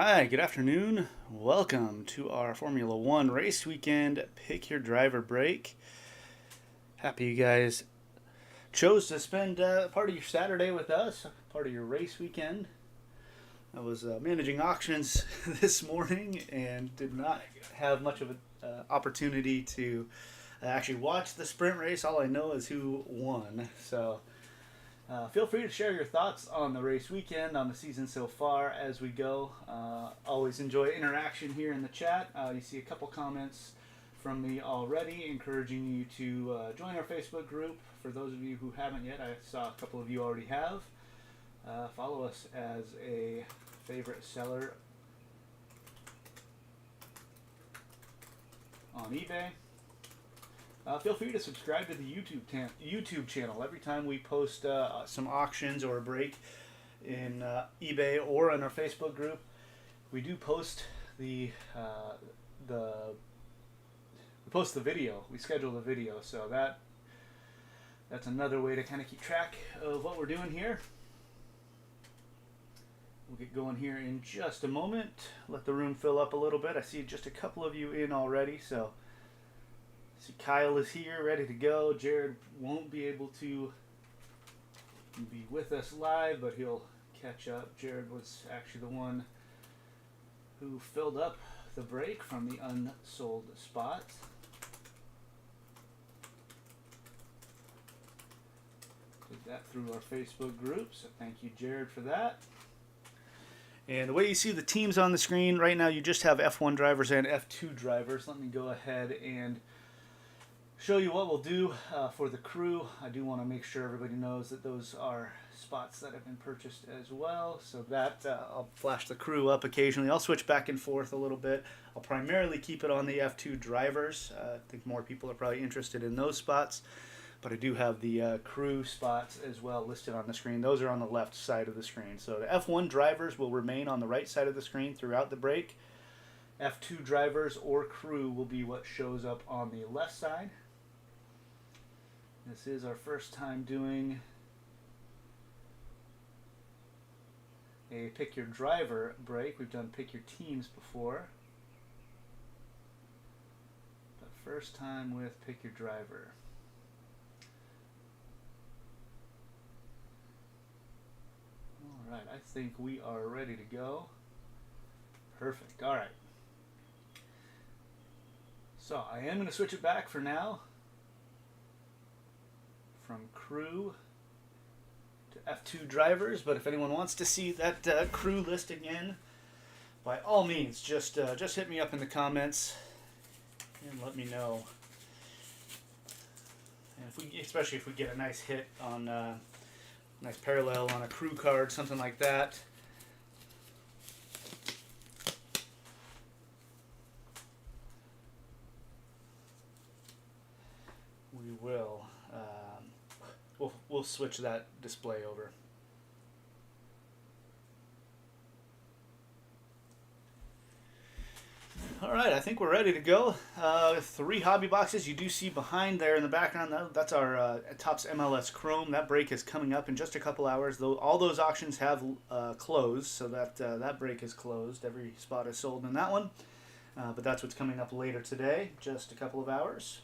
right, good afternoon. Welcome to our Formula One race weekend pick your driver break. Happy you guys chose to spend part of your Saturday with us, part of your race weekend. I was managing auctions this morning and did not have much of an opportunity to actually watch the sprint race. All I know is who won. So feel free to share your thoughts on the race weekend, on the season so far as we go. Always enjoy interaction here in the chat. You see a couple comments from me already encouraging you to join our Facebook group. For those of you who haven't yet, I saw a couple of you already have. Follow us as a favorite seller on eBay. Feel free to subscribe to the YouTube channel. Every time we post some auctions or a break in eBay or in our Facebook group, we do post we post the video. We schedule the video, so that's another way to kind of keep track of what we're doing here. We'll get going here in just a moment. Let the room fill up a little bit. I see just a couple of you in already, so see Kyle is here, ready to go. Jared won't be able to be with us live, but he'll catch up. Jared was actually the one who filled up the break from the unsold spot. Did that through our Facebook group, so thank you, Jared, for that. And the way you see the teams on the screen right now, you just have F1 drivers and F2 drivers. Let me go ahead and show you what we'll do for the crew. I do want to make sure everybody knows that those are spots that have been purchased as well. So that I'll flash the crew up occasionally. I'll switch back and forth a little bit. I'll primarily keep it on the F2 drivers. I think more people are probably interested in those spots. But I do have the crew spots as well listed on the screen. Those are on the left side of the screen. So the F1 drivers will remain on the right side of the screen throughout the break. F2 drivers or crew will be what shows up on the left side. This is our first time doing a pick your driver break. We've done pick your teams before, but first time with pick your driver. All right, I think we are ready to go. Perfect. All right. So I am going to switch it back for now from crew to F2 drivers, but if anyone wants to see that crew list again, by all means, just hit me up in the comments and let me know. And especially if we get a nice hit on nice parallel on a crew card, something like that. We will. We'll switch that display over. All right, I think we're ready to go. 3 hobby boxes you do see behind there in the background. That's our Topps MLS Chrome. That break is coming up in just a couple hours. Though all those auctions have closed, so that break is closed. Every spot is sold in that one. But that's what's coming up later today, just a couple of hours.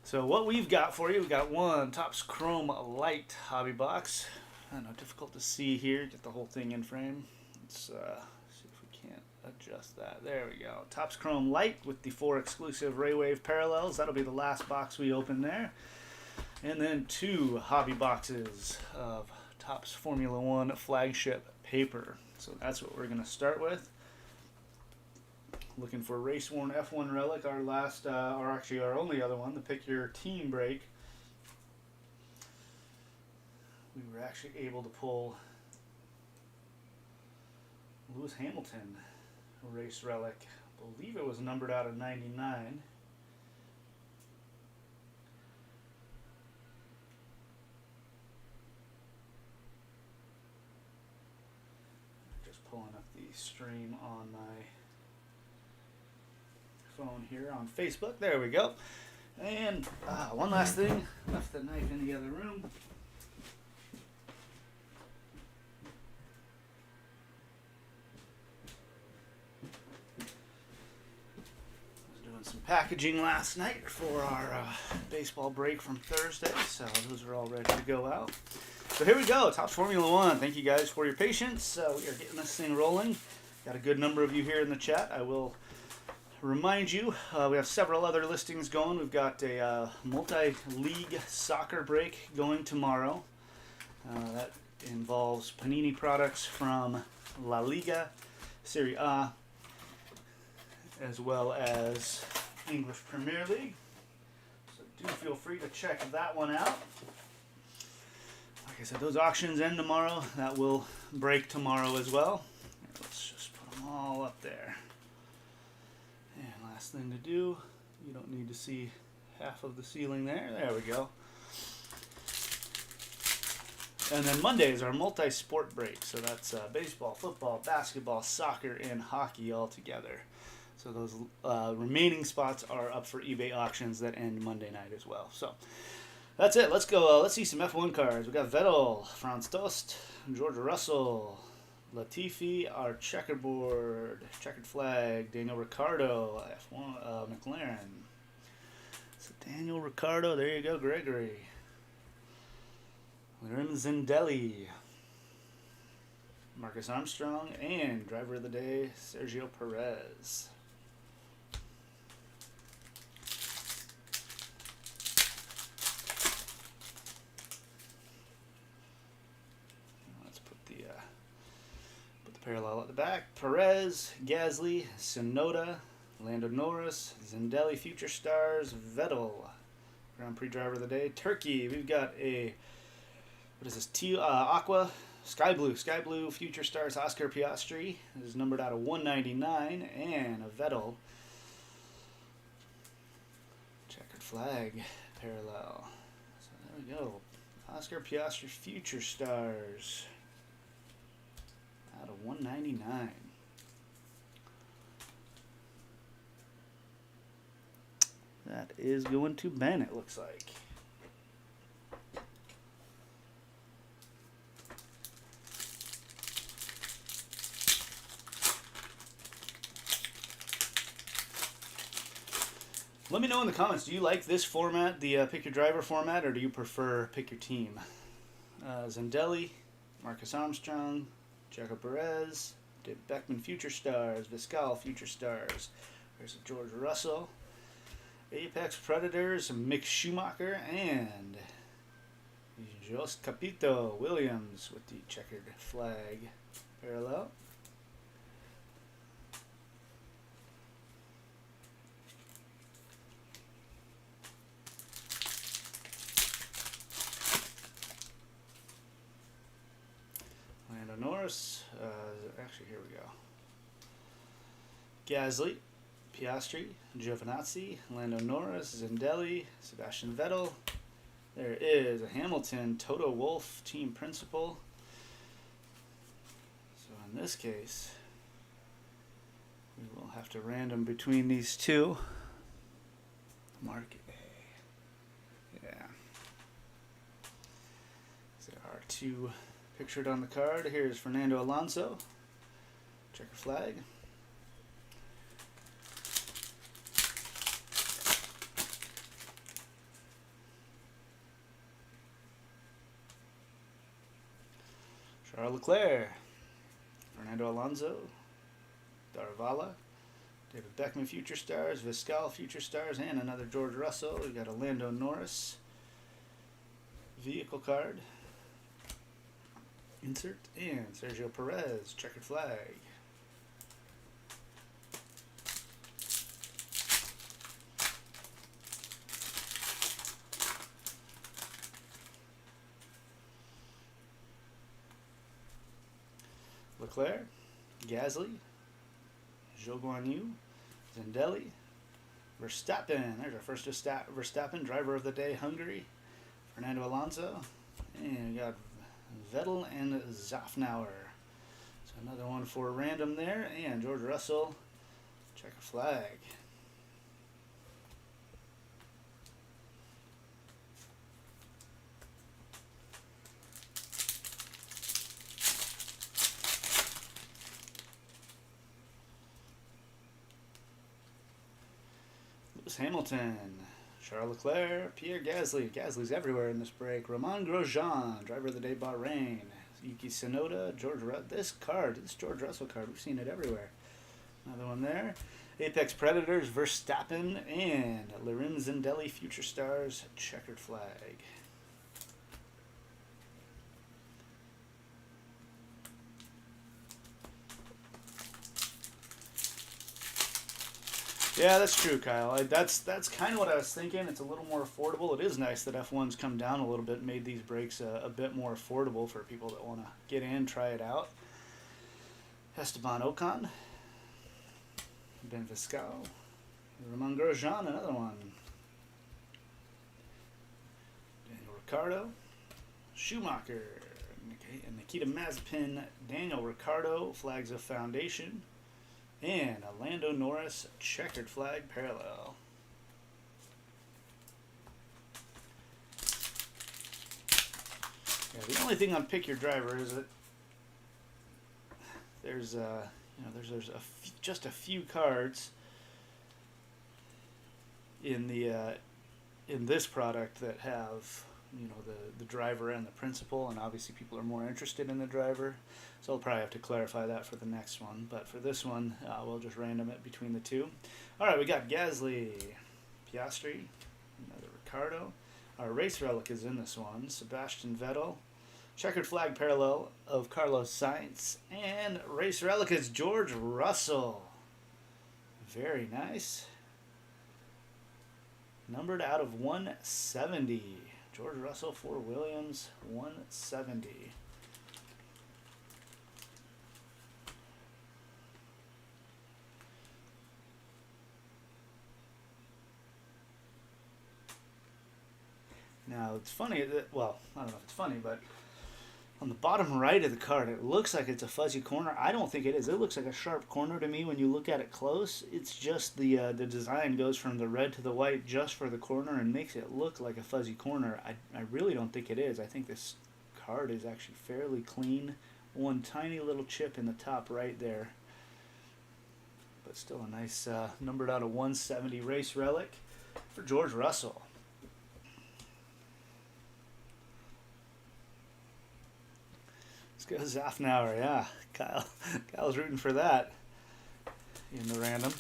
So what we've got for you, we've got one Topps Chrome Lite hobby box. I know, difficult to see here. Get the whole thing in frame. Let's see if we can't adjust that. There we go. Topps Chrome Lite with the 4 exclusive RayWave parallels. That'll be the last box we open there. And then 2 hobby boxes of Topps Formula One Flagship paper. So that's what we're going to start with. Looking for Race Worn F1 Relic, our last, or actually our only other one, the Pick Your Team break. We were actually able to pull Lewis Hamilton Race Relic. I believe it was numbered out of 99. Just pulling up the stream on my phone here on Facebook. There we go. And one last thing. Left the knife in the other room. packaging last night for our baseball break from Thursday, so those are all ready to go out. So here we go, Topps Formula One. Thank you guys for your patience. We are getting this thing rolling. Got a good number of you here in the chat. I will remind you, we have several other listings going. We've got a multi-league soccer break going tomorrow. That involves Panini products from La Liga, Serie A, as well as English Premier League. So do feel free to check that one out. Like I said, those auctions end tomorrow. That will break tomorrow as well. Let's just put them all up there. And last thing to do, you don't need to see half of the ceiling there. There we go. And then Monday is our multi-sport break. So that's baseball, football, basketball, soccer, and hockey all together. So those remaining spots are up for eBay auctions that end Monday night as well. So that's it. Let's go. Let's see some F1 cards. We got Vettel, Franz Tost, George Russell, Latifi, our checkered flag, Daniel Ricciardo, F1 McLaren. So Daniel Ricciardo, there you go, Gregory. Rim Zindelli, Marcus Armstrong, and driver of the day, Sergio Perez. Let's put the parallel at the back. Perez, Gasly, Tsunoda, Lando Norris, Zindelli, Future Stars, Vettel, Grand Prix driver of the day. Turkey, we've got a what is this? Aqua, Sky Blue, Future Stars, Oscar Piastri is numbered out of 199, and a Vettel checkered flag parallel. So there we go. Oscar Piastri Future Stars out of 199. That is going to Ben, it looks like. Let me know in the comments, do you like this format, the pick your driver format, or do you prefer pick your team? Zindelli, Marcus Armstrong, Checo Perez, David Beckman Future Stars, Viscal Future Stars. There's a George Russell, Apex Predators, Mick Schumacher, and Jos Capito Williams with the checkered flag parallel. Lando Norris, actually here we go. Gasly, Piastri, Giovinazzi, Lando Norris, Zindelli, Sebastian Vettel. There is a Hamilton, Toto Wolff, team principal. So in this case, we will have to random between these two. Mark A. Yeah. So there are two pictured on the card. Here's Fernando Alonso, checker flag. Charles Leclerc, Fernando Alonso, Darvala, David Beckman Future Stars, Viscal Future Stars, and another George Russell. We've got a Lando Norris vehicle card. Insert, and Sergio Perez, checkered flag. Leclerc, Gasly, Zhou Guanyu, Zindelli, Verstappen. There's our first Verstappen, driver of the day, Hungary. Fernando Alonso, and we got Vettel and Zafnauer. So another one for random there, and George Russell, checker flag. Lewis Hamilton, Charles Leclerc, Pierre Gasly. Gasly's everywhere in this break. Romain Grosjean, driver of the day, Bahrain. Yuki Tsunoda, this George Russell card, we've seen it everywhere. Another one there. Apex Predators, Verstappen, and Lirim Zindelli, Future Stars, checkered flag. Yeah, that's true, Kyle. That's kind of what I was thinking. It's a little more affordable. It is nice that F1's come down a little bit, made these breaks a bit more affordable for people that want to get in, try it out. Esteban Ocon, Ben Viscal, Romain Grosjean, another one. Daniel Ricciardo, Schumacher, and Nikita Mazepin, Daniel Ricciardo, Flags of Foundation. And a Lando Norris checkered flag parallel. Yeah, the only thing on Pick Your Driver is that there's just a few cards in this product that have the driver and the principal, and obviously people are more interested in the driver, so I'll probably have to clarify that for the next one. But for this one, we'll just random it between the two. All right, we got Gasly, Piastri, another Ricciardo. Our race relic is in this one. Sebastian Vettel, checkered flag parallel of Carlos Sainz, and race relic is George Russell. Very nice. Numbered out of 170. George Russell for Williams, 170. Now, it's funny that, well, I don't know if it's funny, but on the bottom right of the card, it looks like it's a fuzzy corner. I don't think it is. It looks like a sharp corner to me when you look at it close. It's just the design goes from the red to the white just for the corner and makes it look like a fuzzy corner. I really don't think it is. I think this card is actually fairly clean. One tiny little chip in the top right there. But still a nice numbered out of 170 race relic for George Russell. Let's go Zafnauer, yeah. Kyle's rooting for that in the random.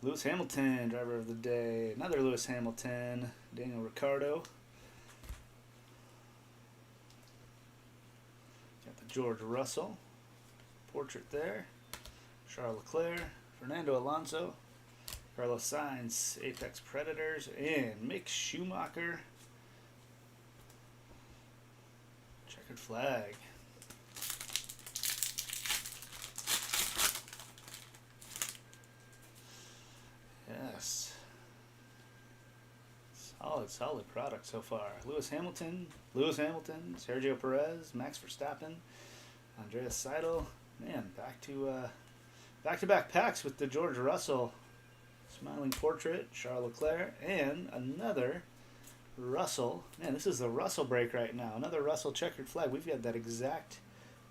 Lewis Hamilton, driver of the day. Another Lewis Hamilton. Daniel Ricciardo. Got the George Russell portrait there. Charles Leclerc. Fernando Alonso. Carlos Sainz, Apex Predators, and Mick Schumacher. Checkered flag. Yes. Solid product so far. Lewis Hamilton, Sergio Perez, Max Verstappen, Andreas Seidel. Man, back-to-back packs with the George Russell smiling portrait, Charles Leclerc, and another Russell. Man, this is the Russell break right now. Another Russell checkered flag. We've got that exact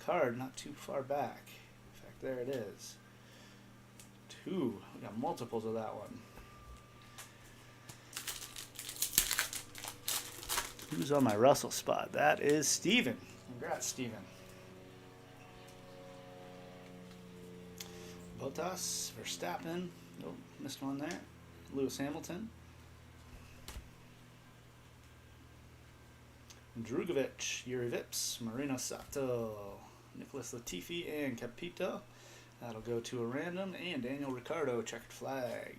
card not too far back. In fact, there it is. Two. We got multiples of that one. Who's on my Russell spot? That is Steven. Congrats, Steven. Bottas, Verstappen. Oh, missed one there. Lewis Hamilton. Drugovich, Yuri Vips, Marino Sato, Nicholas Latifi, and Capito. That'll go to a random. And Daniel Ricciardo, checkered flag.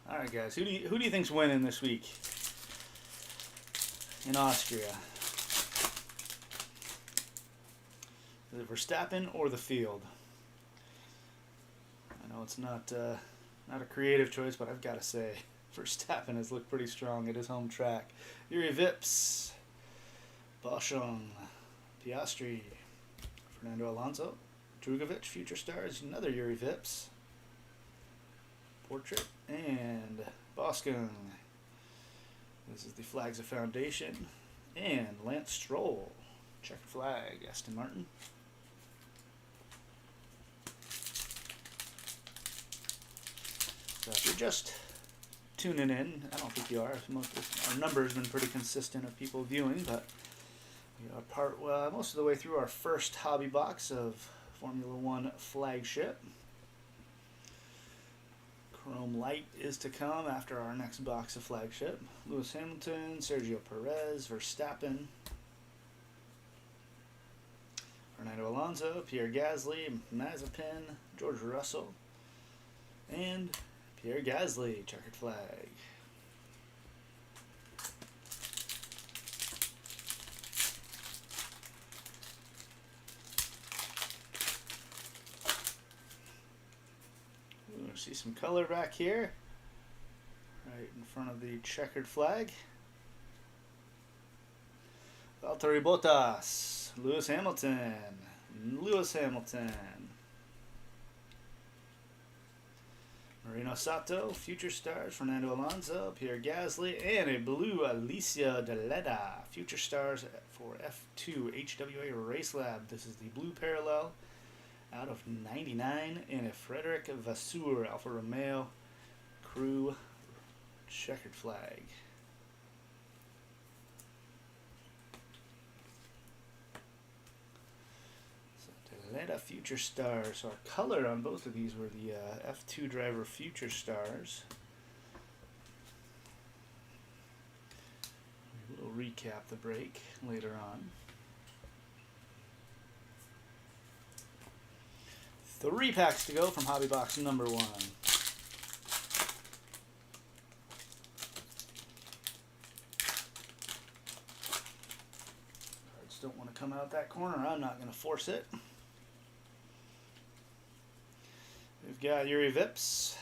All right, guys. Who do you think's winning this week in Austria? Is it Verstappen or the field? I know it's not a creative choice, but I've got to say Verstappen has looked pretty strong at his home track. Yuri Vips, Boschung, Piastri, Fernando Alonso, Drugovich, Future Stars, another Yuri Vips, portrait, and Boschung. This is the Flags of Foundation. And Lance Stroll, checkered flag, Aston Martin. So if you're just tuning in, I don't think you are. Our number has been pretty consistent of people viewing, but we are most of the way through our first hobby box of Formula One Flagship. Chrome Light is to come after our next box of Flagship. Lewis Hamilton, Sergio Perez, Verstappen, Fernando Alonso, Pierre Gasly, Mazepin, George Russell, and Pierre Gasly, checkered flag. See some color back here, right in front of the checkered flag. Valtteri Bottas, Lewis Hamilton, Marino Sato, Future Stars, Fernando Alonso, Pierre Gasly, and a blue Alicia De Leda, Future Stars for F2 HWA Race Lab. This is the blue parallel out of 99, and a Frederic Vasseur, Alfa Romeo Crew, checkered flag. So Deleta Future Stars. So our color on both of these were the F2 driver Future Stars. We'll recap the break later on. 3 packs to go from hobby box number 1. Cards don't want to come out that corner. I'm not going to force it. We've got Yuri Vips,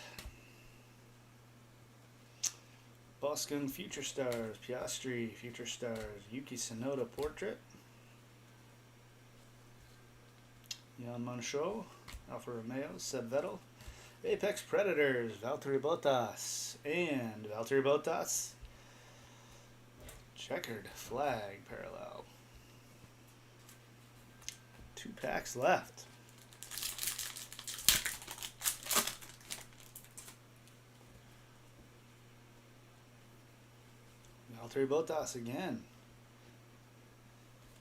Boskin Future Stars, Piastri Future Stars, Yuki Tsunoda Portrait, Jan Manchot, Alfa Romeo, Seb Vettel, Apex Predators, Valtteri Bottas, and Valtteri Bottas, checkered flag parallel. 2 packs left. Valtteri Bottas again.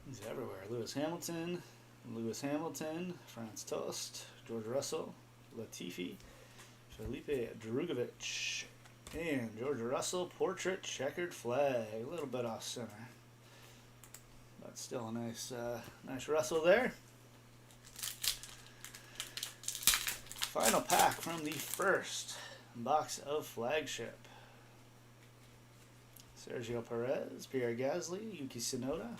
He's everywhere. Lewis Hamilton, Franz Tost, George Russell, Latifi, Felipe Drugovich, and George Russell portrait checkered flag. A little bit off center, but still a nice Russell there. Final pack from the first box of Flagship. Sergio Perez, Pierre Gasly, Yuki Tsunoda,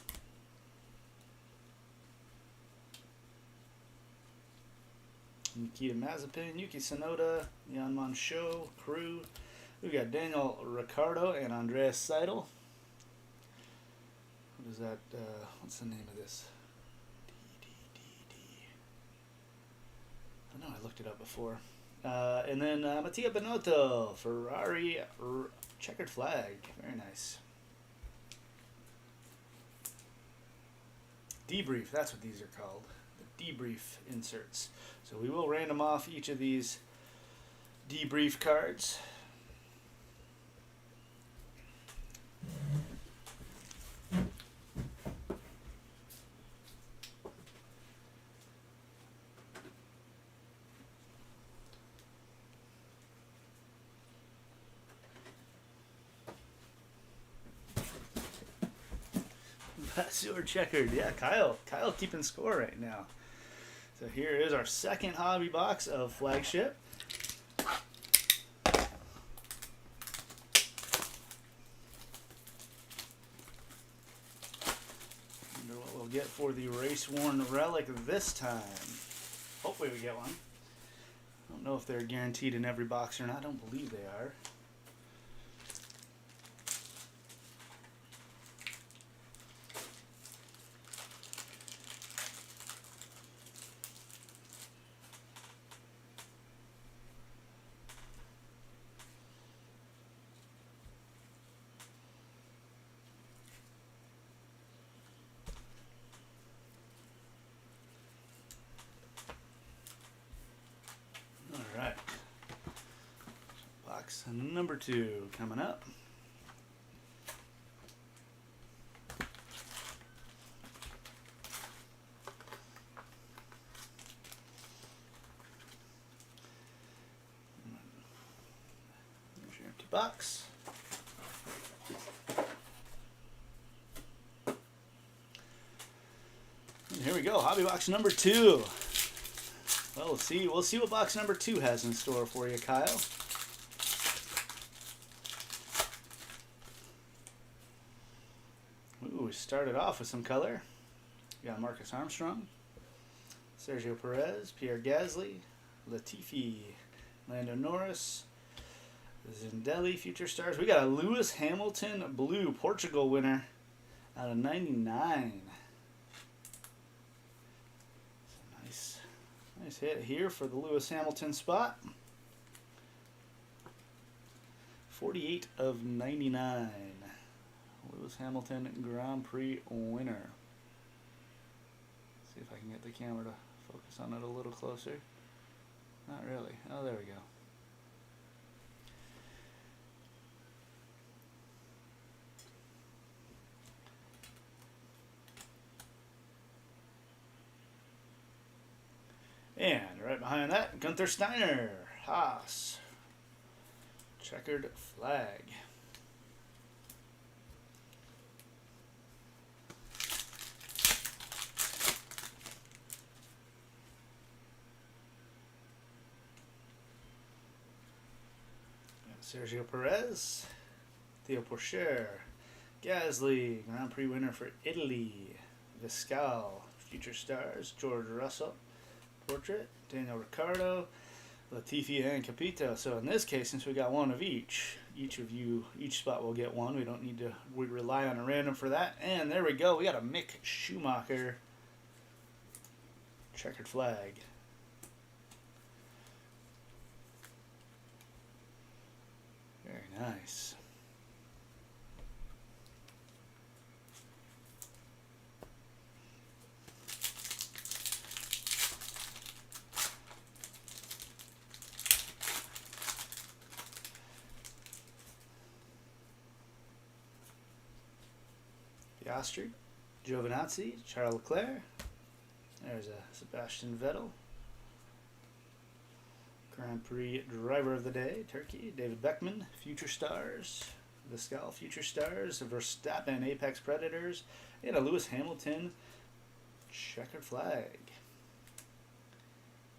Nikita Mazepin, Yuki Tsunoda, Jan Manchot, Crew. We got Daniel Ricciardo and Andreas Seidel. What is that? What's the name of this? I know I looked it up before. And then Mattia Binotto, Ferrari checkered flag. Very nice. Debrief, that's what these are called. The debrief inserts. So we will random off each of these debrief cards. Vasseur checkered. Yeah, Kyle keeping score right now. So here is our second hobby box of Flagship. Wonder what we'll get for the race-worn relic this time. Hopefully we get one. I don't know if they're guaranteed in every box or not. I don't believe they are. box number 2 coming up. There's your empty box. And here we go, hobby box number 2. Well, we'll see what box number 2 has in store for you, Kyle. Ooh, we started off with some color. We got Marcus Armstrong, Sergio Perez, Pierre Gasly, Latifi, Lando Norris, Zindelli, Future Stars. We got a Lewis Hamilton Blue Portugal winner out of 99. Nice hit here for the Lewis Hamilton spot. 48 of 99. Lewis Hamilton Grand Prix winner. See if I can get the camera to focus on it a little closer. Not really. Oh, there we go. And right behind that, Gunther Steiner, Haas, checkered flag. Sergio Perez, Theo Pourchaire, Gasly, Grand Prix winner for Italy, Viscal, Future Stars, George Russell, Portrait, Daniel Ricciardo, Latifi, and Capito. So in this case, since we got one of each spot will get one. We rely on a random for that. And there we go. We got a Mick Schumacher checkered flag. Very nice. Piastri, Giovinazzi, Charles Leclerc. There's a Sebastian Vettel. Grand Prix Driver of the Day, Turkey, David Beckman, Future Stars, Viscal, Future Stars, Verstappen, Apex Predators, and a Lewis Hamilton checkered flag.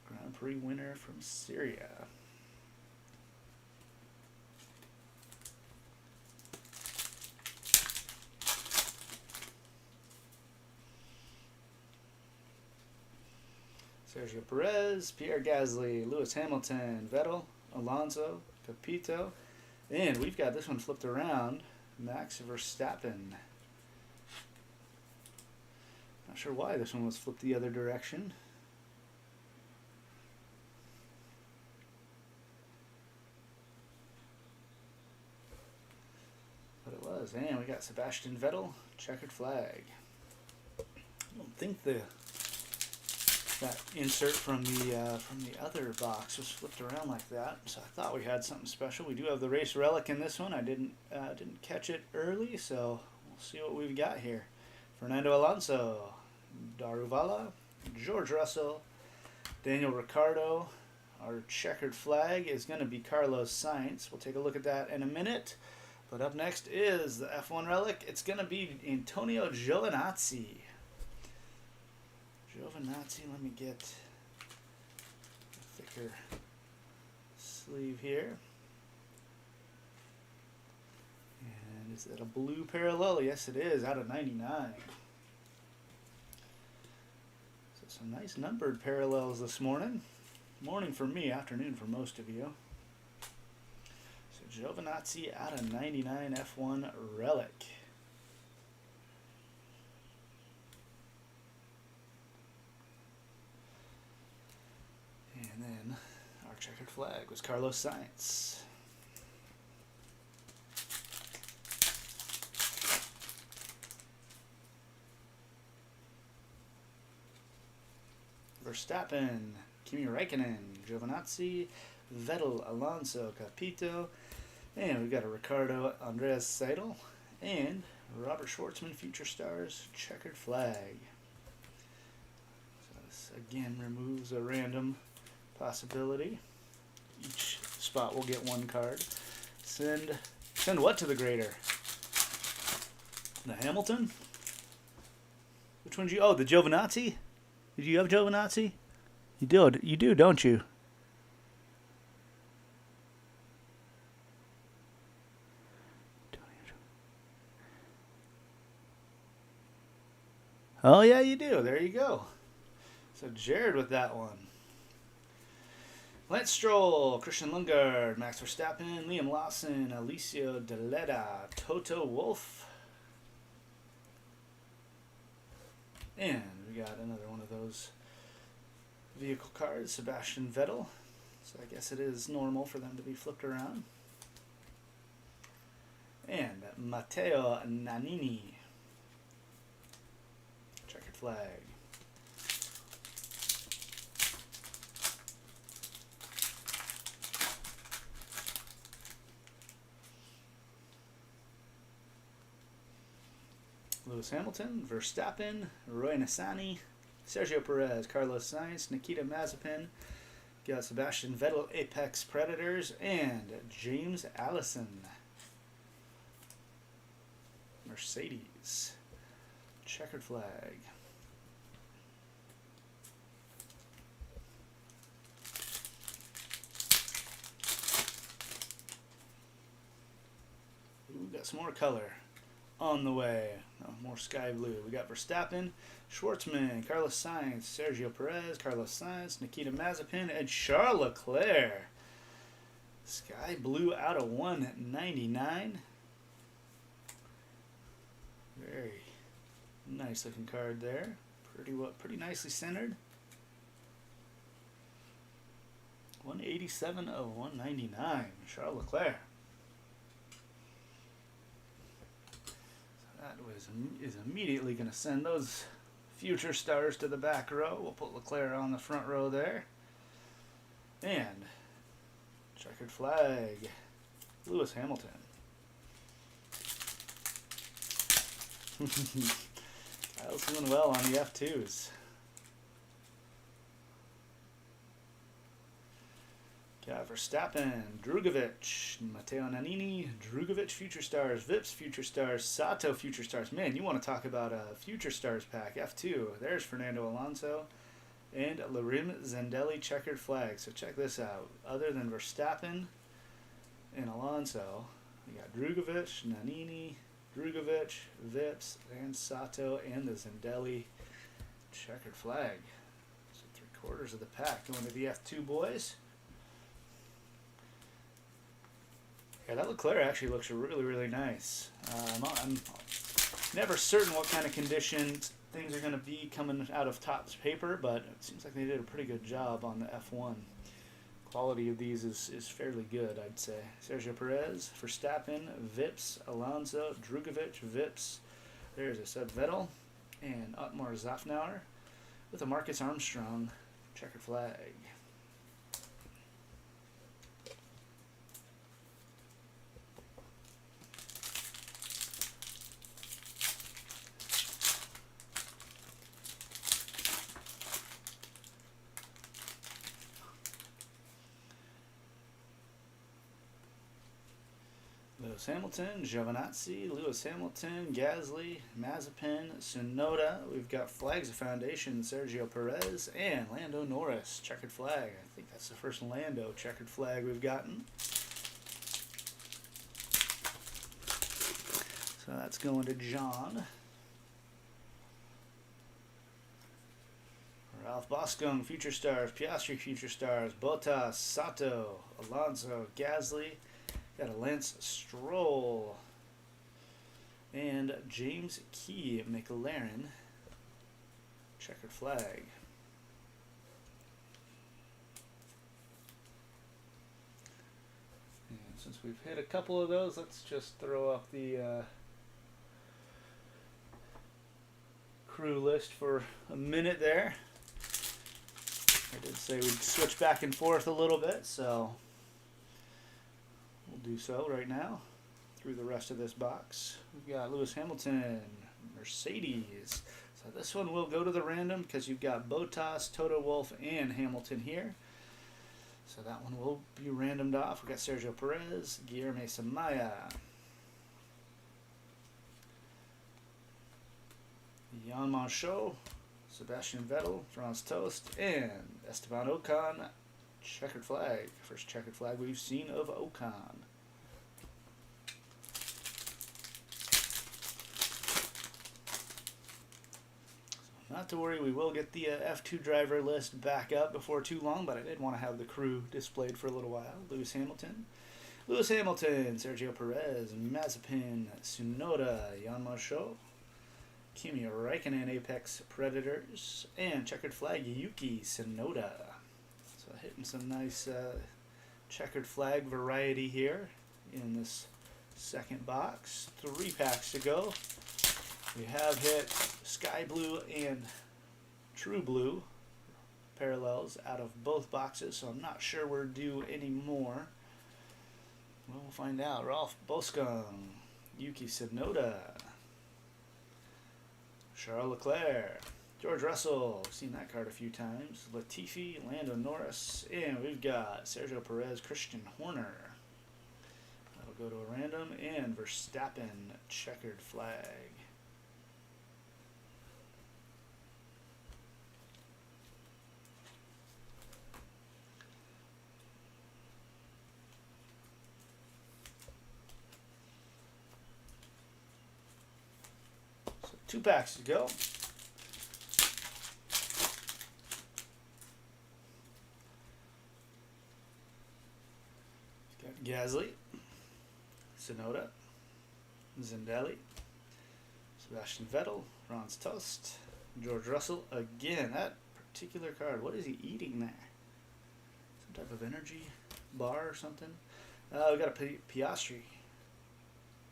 Grand Prix winner from Syria. Sergio Perez, Pierre Gasly, Lewis Hamilton, Vettel, Alonso, Capito, and we've got this one flipped around, Max Verstappen. Not sure why this one was flipped the other direction. But it was, and we got Sebastian Vettel, checkered flag. I don't think that insert from the other box was flipped around like that, so I thought we had something special. We do have the race relic in this one. I didn't catch it early, so we'll see what we've got here. Fernando Alonso, Daruvala, George Russell, Daniel Ricciardo. Our checkered flag is going to be Carlos Sainz. We'll take a look at that in a minute. But up next is the F1 relic. It's going to be Antonio Giovinazzi. Let me get a thicker sleeve here. And is that a blue parallel? Yes, it is, out of 99. So some nice numbered parallels this morning. Morning for me, afternoon for most of you. So Giovinazzi out of 99 F1 relic. And then our checkered flag was Carlos Sainz. Verstappen, Kimi Räikkönen, Giovinazzi, Vettel, Alonso, Capito. And we've got a Ricardo, Andreas Seidel. And Robert Schwartzman, Future Stars, Checkered Flag. So this again removes a random possibility. Each spot will get one card. Send what to the grader? The Hamilton? Which one did you? Oh, the Giovinazzi? Did you have Giovinazzi? You do, don't you? Oh, yeah, you do. There you go. So Jared with that one. Lance Stroll, Christian Lundgaard, Max Verstappen, Liam Lawson, Alicio Deleta, Toto Wolff. And we got another one of those vehicle cards, Sebastian Vettel. So I guess it is normal for them to be flipped around. And Matteo Nannini. Checkered flag. Lewis Hamilton, Verstappen, Roy Nissany, Sergio Perez, Carlos Sainz, Nikita Mazepin, got Sebastian Vettel, Apex Predators, and James Allison. Mercedes. Checkered flag. Ooh, got some more color on the way. Oh, more sky blue. We got Verstappen, Schwartzman, Carlos Sainz, Sergio Perez, Carlos Sainz, Nikita Mazepin, and Charles Leclerc. Sky blue out of 199. Very nice looking card there. Pretty nicely centered. 187 of 199. Charles Leclerc. That is immediately going to send those future stars to the back row. We'll put Leclerc on the front row there. And checkered flag, Lewis Hamilton. Kyle's doing well on the F2s. Got Verstappen, Drugovich, Matteo Nannini, Drugovich Future Stars, Vips Future Stars, Sato Future Stars. Man, you want to talk about a Future Stars pack. F2. There's Fernando Alonso and Larim Zendelli checkered flag. So check this out. Other than Verstappen and Alonso, we got Drugovich, Nannini, Drugovich, Vips, and Sato, and the Zendelli checkered flag. So 3/4 of the pack going to the F2 boys. Yeah, that Leclerc actually looks really, really nice. I'm never certain what kind of condition things are going to be coming out of Topps paper, but it seems like they did a pretty good job on the F1. Quality of these is fairly good, I'd say. Sergio Perez, Verstappen, Vips, Alonso, Drugovich, Vips. There's a Seb Vettel, and Otmar Zafnauer with a Marcus Armstrong checkered flag. Lewis Hamilton, Giovinazzi, Lewis Hamilton, Gasly, Mazepin, Tsunoda. We've got Flags of Foundation, Sergio Perez, and Lando Norris, checkered flag. I think that's the first Lando checkered flag we've gotten. So that's going to John. Ralph Boscombe, Future Stars, Piastri Future Stars, Bottas, Sato, Alonso, Gasly. Got a Lance Stroll and James Key McLaren checkered flag. And since we've hit a couple of those, let's just throw up the crew list for a minute there. I did say we'd switch back and forth a little bit, so do so right now through the rest of this box. We've got Lewis Hamilton, Mercedes. So this one will go to the random because you've got Bottas, Toto Wolff, and Hamilton here. So that one will be randomed off. We've got Sergio Perez, Guilherme Samaya, Jan Monchot, Sebastian Vettel, Franz Tost, and Esteban Ocon, checkered flag. First checkered flag we've seen of Ocon. Not to worry, we will get the F2 driver list back up before too long, but I did want to have the crew displayed for a little while. Lewis Hamilton, Sergio Perez, Mazepin, Tsunoda, Jan Monchot, Kimi Räikkönen, Apex Predators, and checkered flag Yuki Tsunoda. So hitting some nice checkered flag variety here in this second box. 3 packs to go. We have hit Sky Blue and True Blue parallels out of both boxes, so I'm not sure we're due any more. We'll find out. Ralph Boscom, Yuki Tsunoda, Charles Leclerc, George Russell, we've seen that card a few times, Latifi, Lando Norris, and we've got Sergio Perez, Christian Horner. That'll go to a random, and Verstappen, checkered flag. So 2 packs to go. Gasly, Tsunoda, Zindelli, Sebastian Vettel, Franz Tost, George Russell. Again, that particular card, what is he eating there? Some type of energy bar or something? We got a Piastri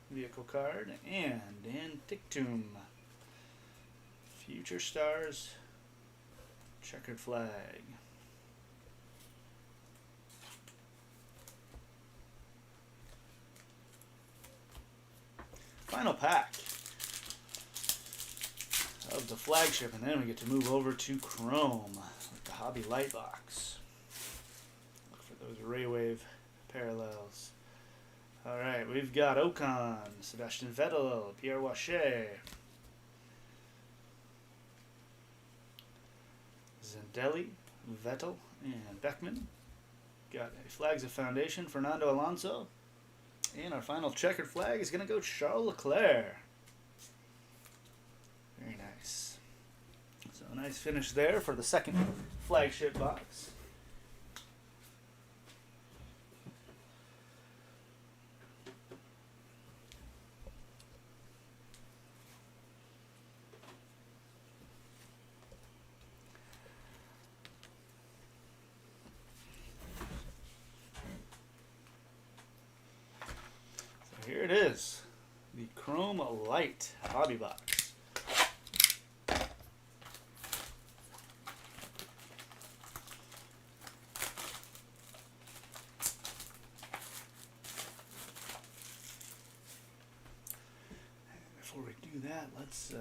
vehicle card, and Dan Ticktum, Future Stars, checkered flag. Final pack of the flagship, and then we get to move over to Chrome with the Hobby Light box. Look for those RayWave parallels. Alright, we've got Ocon, Sebastian Vettel, Pierre Wache, Zindelli, Vettel, and Beckman. Got a Flags of Foundation, Fernando Alonso. And our final checkered flag is going to go Charles Leclerc. Very nice. So a nice finish there for the second flagship box. Here it is, the Chrome Light Hobby Box. Before we do that, let's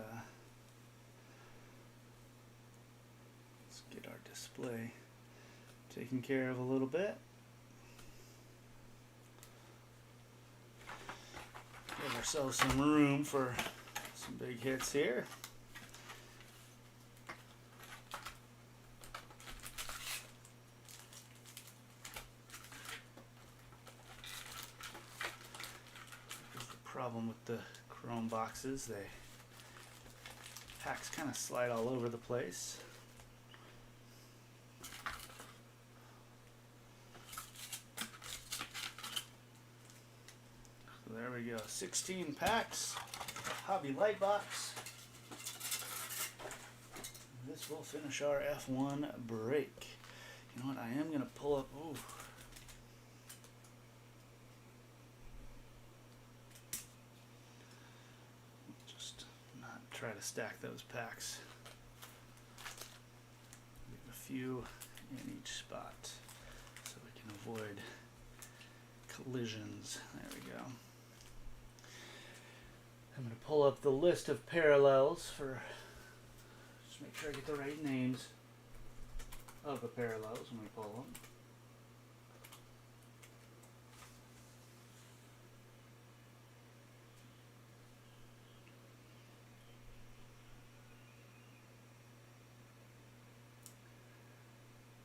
get our display taken care of a little bit. Give ourselves some room for some big hits here. Here's the problem with the Chrome boxes. Packs kind of slide all over the place. There we go, 16 packs, Hobby Light box. This will finish our F1 break. You know what, I am going to pull up, ooh. Just not try to stack those packs. Leave a few in each spot so we can avoid collisions. There we go. I'm going to pull up the list of parallels for, just make sure I get the right names of the parallels when we pull them.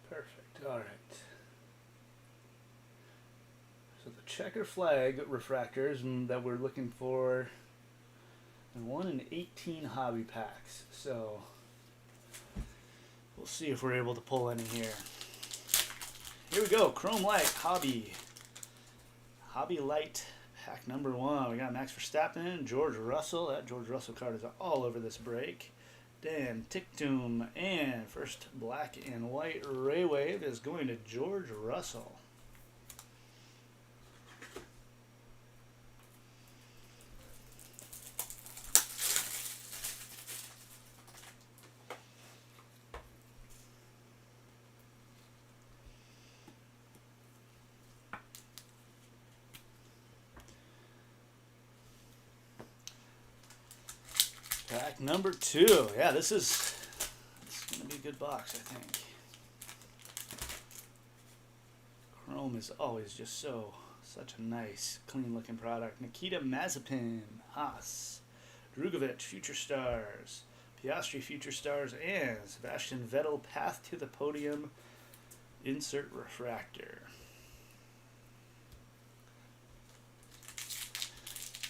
Perfect. All right. So the checker flag refractors that we're looking for, and 1 in 18 hobby packs. So we'll see if we're able to pull any here. Here we go. Chrome Light Hobby Light pack number 1. We got Max Verstappen, George Russell. That George Russell card is all over this break. Dan Ticktum, and first black and white RayWave is going to George Russell. Pack number 2. Yeah, this is going to be a good box, I think. Chrome is always just such a nice, clean-looking product. Nikita Mazepin, Haas, Drugovich, Future Stars, Piastri, Future Stars, and Sebastian Vettel, Path to the Podium, insert refractor.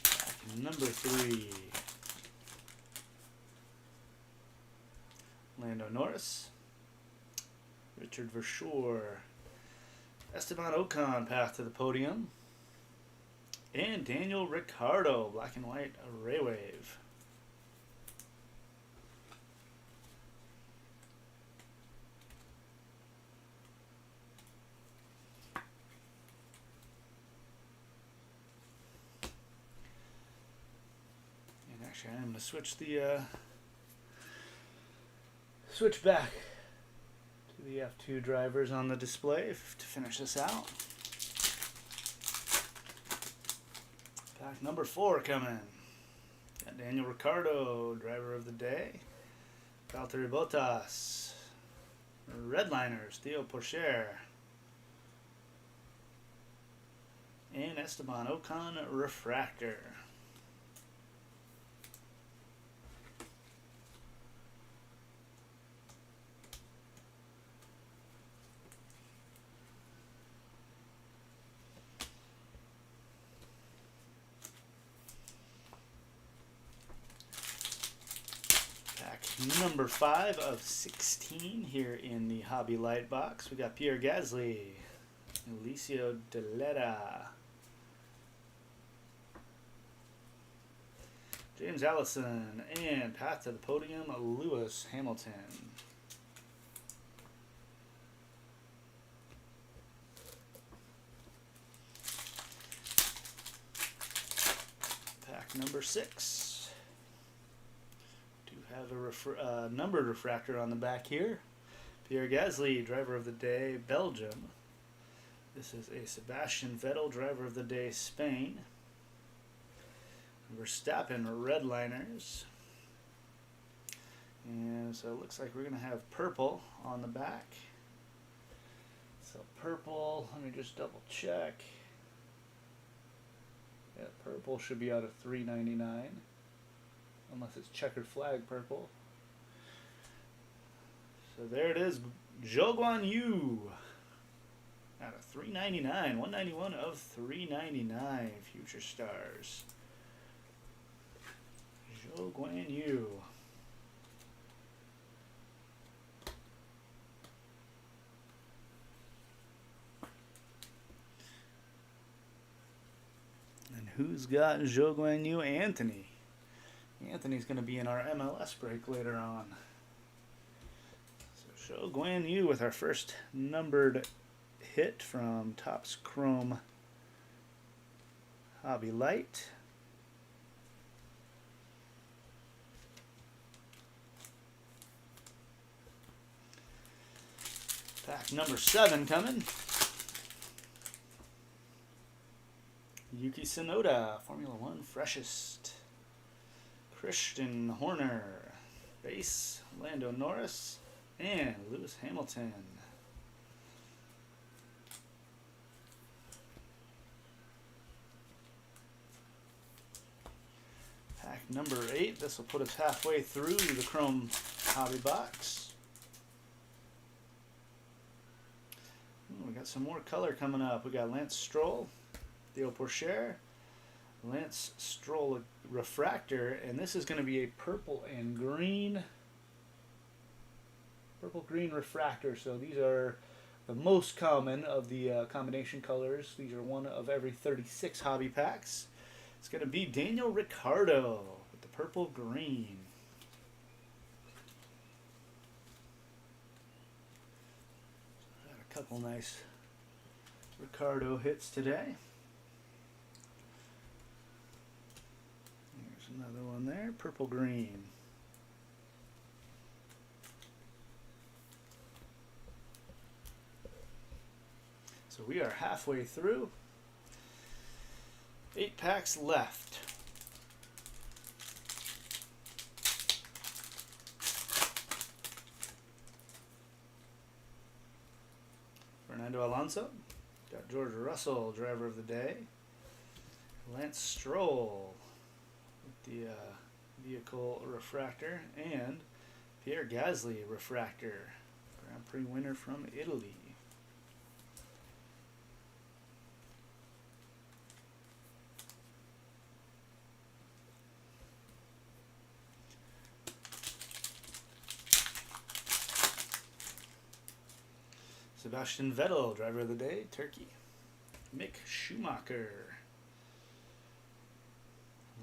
Pack number 3. Lando Norris, Richard Verschoor, Esteban Ocon, Path to the Podium, and Daniel Ricciardo, black and white RayWave. And actually, I'm going to switch back to the F2 drivers on the display to finish this out. Pack number 4 coming. Got Daniel Ricciardo, driver of the day. Valtteri Bottas. Redliners, Theo Pourchaire. And Esteban Ocon, refractor. Number 5 of 16 here in the Hobby Light box. We got Pierre Gasly, Alicio Deleta, James Allison, and Path to the Podium, Lewis Hamilton. Pack number 6. Have a numbered refractor on the back here. Pierre Gasly, driver of the day, Belgium. This is a Sebastian Vettel, driver of the day, Spain. Verstappen, redliners. And so it looks like we're going to have purple on the back. So purple, let me just double check. Yeah, purple should be out of $3.99. Unless it's checkered flag purple. So there it is. Zhou Guan Yu. Out of $3.99. $191 of $3.99. Future Stars. Zhou Guan Yu. And who's got Zhou Guan Yu? Anthony. Anthony's going to be in our MLS break later on. So Zhou Guan Yu with our first numbered hit from Topps Chrome Hobby Light. Pack number 7 coming. Yuki Tsunoda, Formula One freshest. Christian Horner, base. Lando Norris, and Lewis Hamilton. Pack number 8. This will put us halfway through the Chrome Hobby Box. We got some more color coming up. We got Lance Stroll, Theo Pourchaire, Lance Stroll refractor, and this is going to be a purple green refractor. So these are the most common of the combination colors. These are one of every 36 hobby packs. It's going to be Daniel Ricciardo with the purple green. Got a couple nice Ricciardo hits today. There's another one there, purple green. So we are halfway through. 8 packs left. Fernando Alonso. Got George Russell, driver of the day. Lance Stroll with the vehicle refractor. And Pierre Gasly refractor. Grand Prix winner from Italy. Sebastian Vettel, driver of the day, Turkey. Mick Schumacher.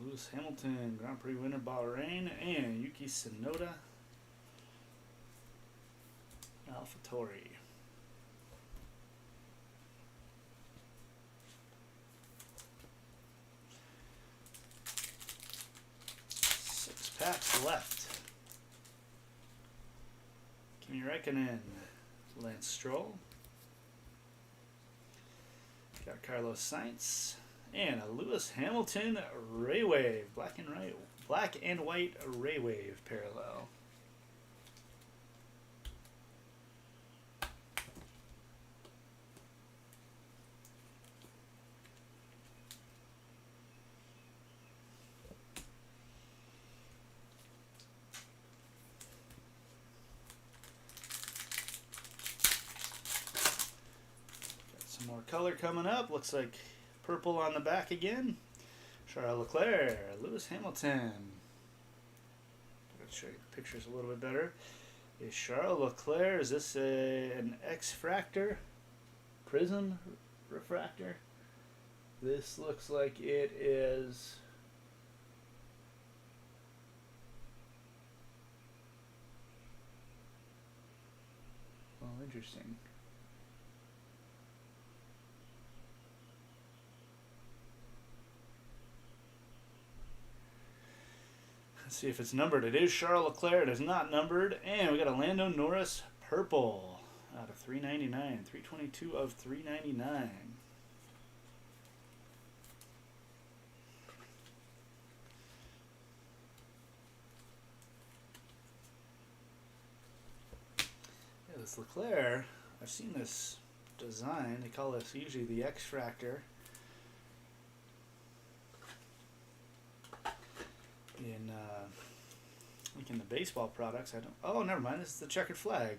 Lewis Hamilton, Grand Prix winner, Bahrain. And Yuki Tsunoda, AlphaTauri. Six packs left. Kimi Räikkönen. Lance Stroll. Got Carlos Sainz. And a Lewis Hamilton RayWave. Black and white RayWave parallel. More color coming up. Looks like purple on the back again. Charles Leclerc, Lewis Hamilton. Let's show you the pictures a little bit better. Is Charles Leclerc, is this an X-fractor? Prism refractor? This looks like it is... well, interesting. See if it's numbered. It is Charles Leclerc. It is not numbered. And we got a Lando Norris purple out of 399. 322 of 399. Yeah, this Leclerc, I've seen this design. They call this usually the X-fractor. In the baseball products, I don't. Oh, never mind. This is the checkered flag.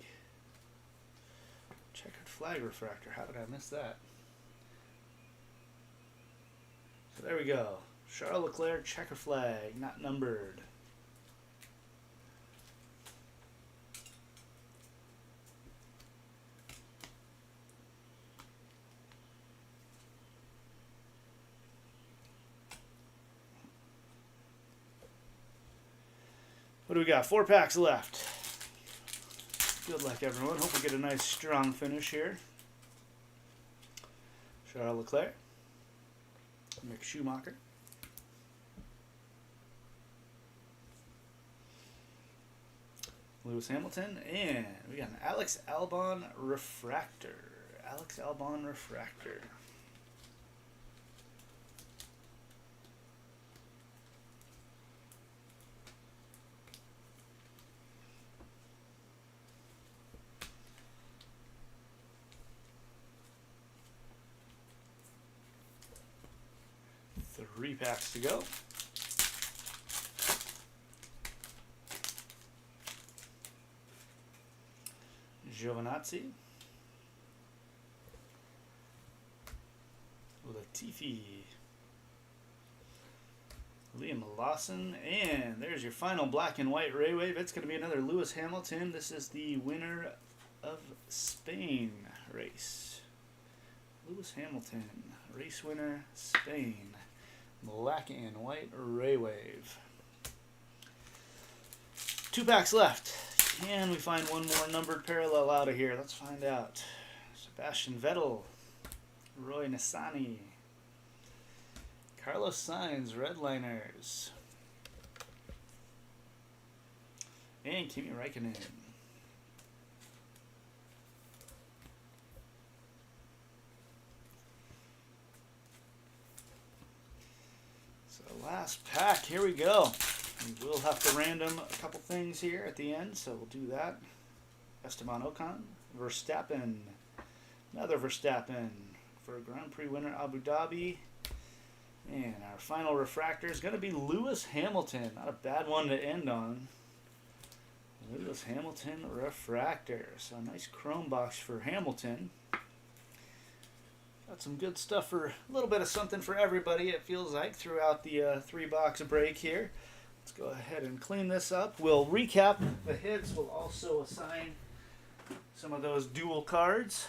Checkered flag refractor. How did I miss that? So there we go. Charles Leclerc checkered flag, not numbered. What do we got? 4 packs left. Good luck, everyone. Hope we get a nice, strong finish here. Charles Leclerc. Mick Schumacher. Lewis Hamilton. And we got an Alex Albon refractor. Alex Albon refractor. 3 packs to go. Giovinazzi, Latifi, Liam Lawson, and there's your final black and white RayWave. It's going to be another Lewis Hamilton. This is the winner of Spain race. Lewis Hamilton, race winner, Spain. Black and white RayWave. 2 packs left. Can we find one more numbered parallel out of here? Let's find out. Sebastian Vettel, Roy Nissany, Carlos Sainz, Redliners, and Kimi Räikkönen. So last pack, here we go. We'll have to random a couple things here at the end, so we'll do that. Esteban Ocon, Verstappen, another Verstappen for Grand Prix winner Abu Dhabi. And our final refractor is going to be Lewis Hamilton. Not a bad one to end on. Lewis Hamilton refractor. So a nice chrome box for Hamilton. Got some good stuff for a little bit of something for everybody, it feels like, throughout the 3-box break here. Let's go ahead and clean this up. We'll recap the hits. We'll also assign some of those dual cards.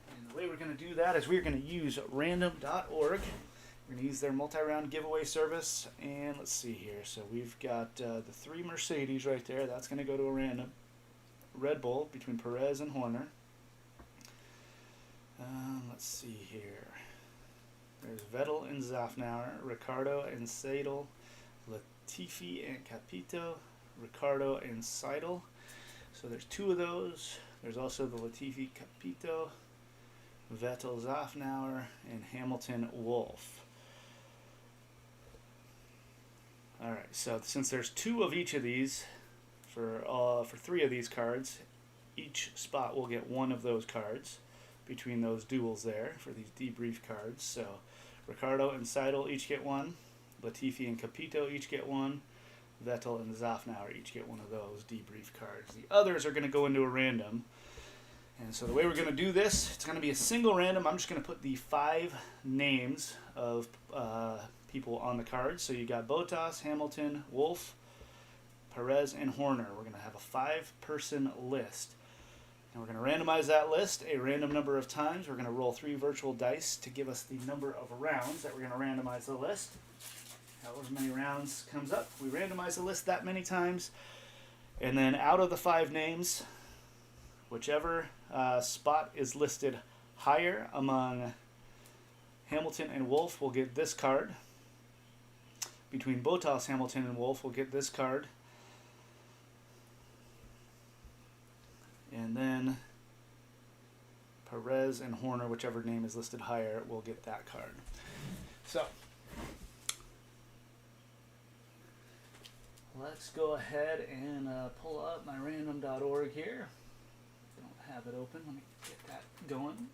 And the way we're going to do that is we're going to use random.org. We're going to use their multi-round giveaway service. And let's see here. So we've got the 3 Mercedes right there. That's going to go to a random. Red Bull between Perez and Horner. Let's see here. There's Vettel and Zafnauer, Ricciardo and Seidel, Latifi and Capito, Ricciardo and Seidel. So there's 2 of those. There's also the Latifi Capito, Vettel Zafnauer, and Hamilton Wolf. Alright, so since there's 2 of each of these, for 3 of these cards, each spot will get 1 of those cards between those duels there for these debrief cards. So Ricciardo and Seidel each get 1. Latifi and Capito each get 1. Vettel and Zafnauer each get 1 of those debrief cards. The others are going to go into a random. And so the way we're going to do this, it's going to be a single random. I'm just going to put the 5 names of people on the cards. So you got Bottas, Hamilton, Wolf, Perez, and Horner. We're going to have a 5-person list. And we're going to randomize that list a random number of times. We're going to roll 3 virtual dice to give us the number of rounds that we're going to randomize the list. However many rounds comes up, we randomize the list that many times. And then out of the 5 names, whichever spot is listed higher among Hamilton and Wolf will get this card. Between Bottas, Hamilton, and Wolf will get this card. And then Perez and Horner, whichever name is listed higher, will get that card. So let's go ahead and pull up my random.org here. Don't have it open. Let me get that going.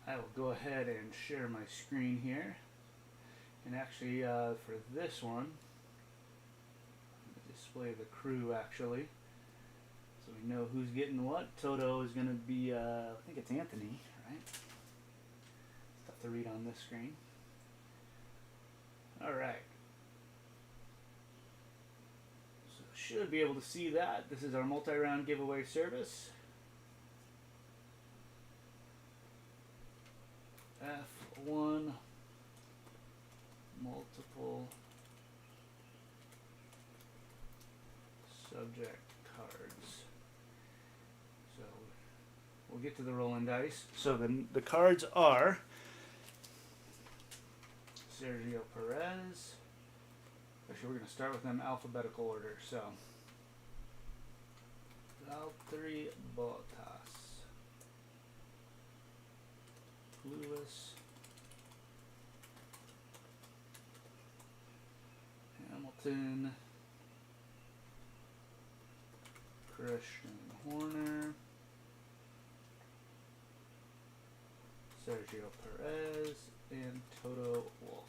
I will go ahead and share my screen here. And actually, for this one, I'm going to display the crew actually, so we know who's getting what. Toto is going to be, I think it's Anthony, right? It's tough to read on this screen. Alright. So should be able to see that. This is our multi-round giveaway service. F1 multiple subject cards. So we'll get to the rolling dice. So the cards are Sergio Perez. Actually, we're going to start with them alphabetical order. So Valtteri Bottas, Lewis Hamilton, Christian Horner, Sergio Perez, and Toto Wolff.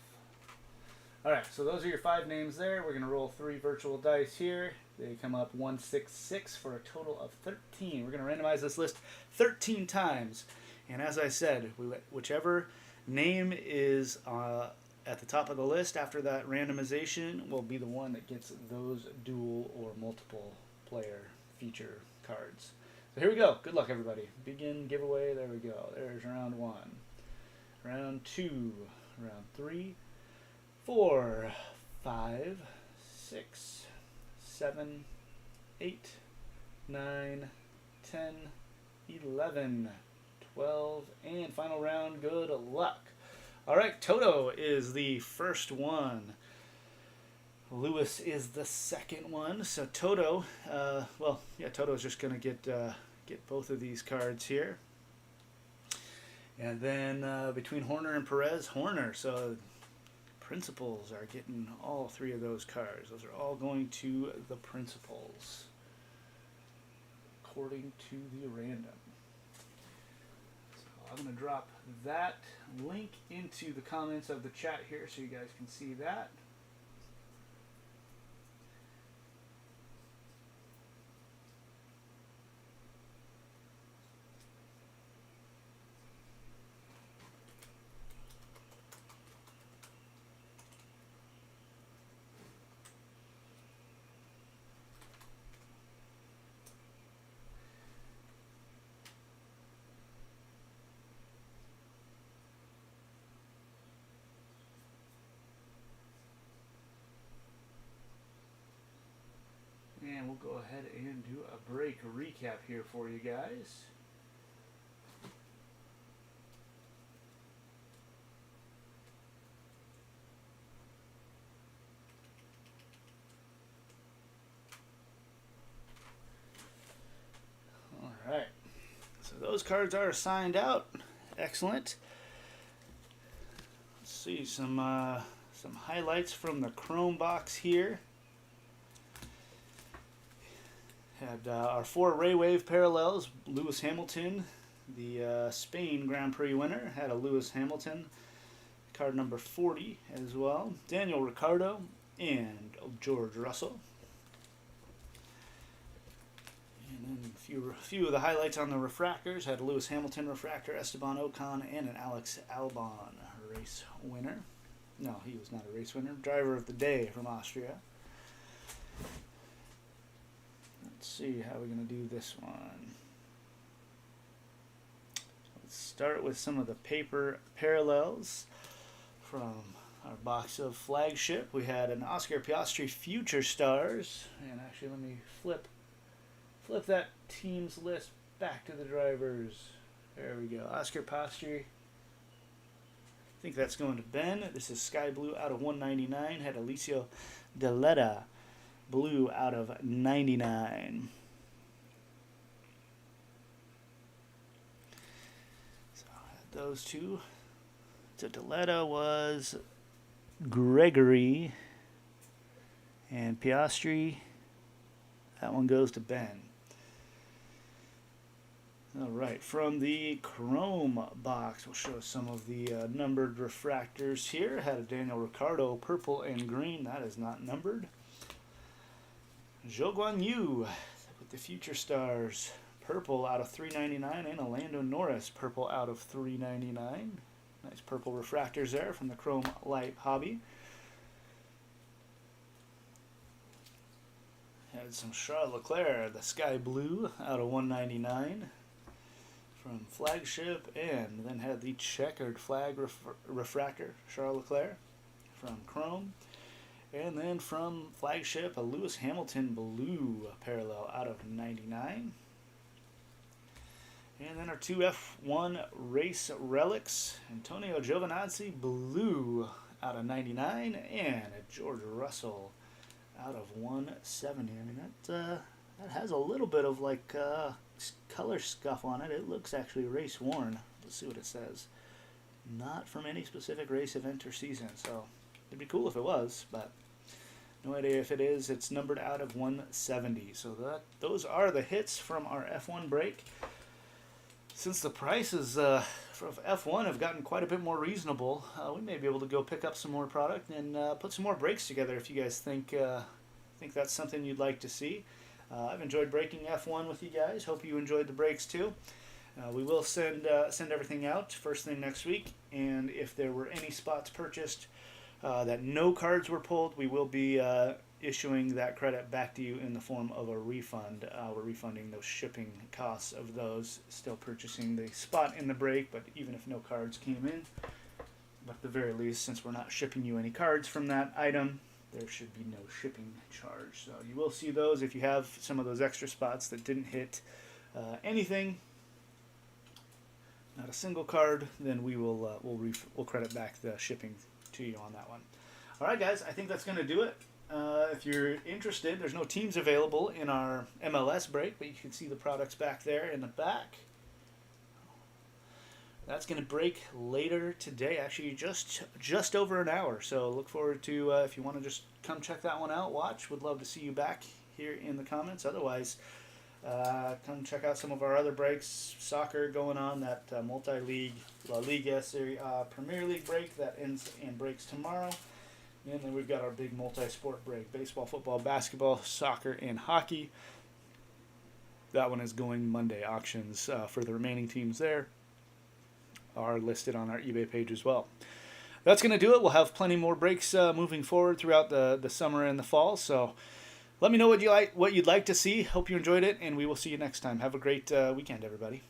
Alright, so those are your 5 names there. We're going to roll 3 virtual dice here. They come up 1, 6, 6 for a total of 13. We're going to randomize this list 13 times. And as I said, whichever name is at the top of the list after that randomization will be the one that gets those dual or multiple player feature cards. So here we go. Good luck, everybody. Begin giveaway. There we go. There's round 1. Round 2. Round 3. 4, 5, 6, 7, 8, 9, 10, 11, 12, and final round. Good luck. All right, Toto is the first one. Lewis is the second one. So Toto, Toto's just going to get both of these cards here. And then between Horner and Perez, Horner. So Principals are getting all 3 of those cards. Those are all going to the Principals, according to the random. So I'm going to drop that link into the comments of the chat here so you guys can see that. And we'll go ahead and do a break recap here for you guys. All right. So those cards are signed out. Excellent. Let's see some highlights from the Chrome box here. Had our 4 RayWave parallels. Lewis Hamilton, the Spain Grand Prix winner, had a Lewis Hamilton, card number 40 as well. Daniel Ricciardo and George Russell. And then a few of the highlights on the refractors. Had a Lewis Hamilton refractor, Esteban Ocon, and an Alex Albon race winner. No, he was not a race winner. Driver of the day from Austria. Let's see how we're going to do this one. Let's start with some of the paper parallels from our box of Flagship. We had an Oscar Piastri Future Stars. And actually, let me flip that team's list back to the drivers. There we go. Oscar Piastri. I think that's going to Ben. This is Sky Blue out of 199. Had Alicio Deletta. Blue out of 99. So those two. So Deletta was Gregory and Piastri. That one goes to Ben. All right, from the Chrome box, we'll show some of the numbered refractors here. Had a Daniel Ricciardo, purple and green. That is not numbered. Zhou Guan Yu with the Future Stars, purple out of 399, and a Lando Norris, purple out of 399. Nice purple refractors there from the Chrome Light Hobby. Had some Charles Leclerc, the Sky Blue out of 199 from Flagship, and then had the checkered flag refractor, Charles Leclerc from Chrome. And then from Flagship, a Lewis Hamilton Blue parallel out of 99. And then our 2 F1 Race Relics, Antonio Giovinazzi Blue out of 99, and a George Russell out of 170. I mean, that has a little bit of like color scuff on it. It looks actually race worn. Let's see what it says. Not from any specific race event or season, so it'd be cool if it was, but No idea if it is. It's numbered out of 170. So those are the hits from our F1 break. Since the prices for F1 have gotten quite a bit more reasonable, we may be able to go pick up some more product and put some more breaks together if you guys think that's something you'd like to see. I've enjoyed breaking F1 with you guys. Hope you enjoyed the breaks too. We will send everything out first thing next week, and if there were any spots purchased that no cards were pulled, we will be issuing that credit back to you in the form of a refund. We're refunding those shipping costs of those. Still purchasing the spot in the break, but even if no cards came in, but at the very least, since we're not shipping you any cards from that item, there should be no shipping charge. So you will see those if you have some of those extra spots that didn't hit anything, not a single card, then we'll credit back the shipping to you on that one. All right, guys, I think that's going to do it. If you're interested, there's no teams available in our MLS break, but you can see the products back there in the back. That's going to break later today, actually just over an hour. So look forward to, if you want to just come check that one out, watch. Would love to see you back here in the comments. Otherwise, come check out some of our other breaks. Soccer going on, that multi-league La Liga Serie A Premier League break that ends and breaks tomorrow. And then we've got our big multi-sport break, baseball, football, basketball, soccer, and hockey. That one is going Monday. Auctions for the remaining teams there are listed on our eBay page as well. That's going to do it. We'll have plenty more breaks moving forward throughout the summer and the fall. So let me know what you'd like to see. Hope you enjoyed it, and we will see you next time. Have a great weekend, everybody.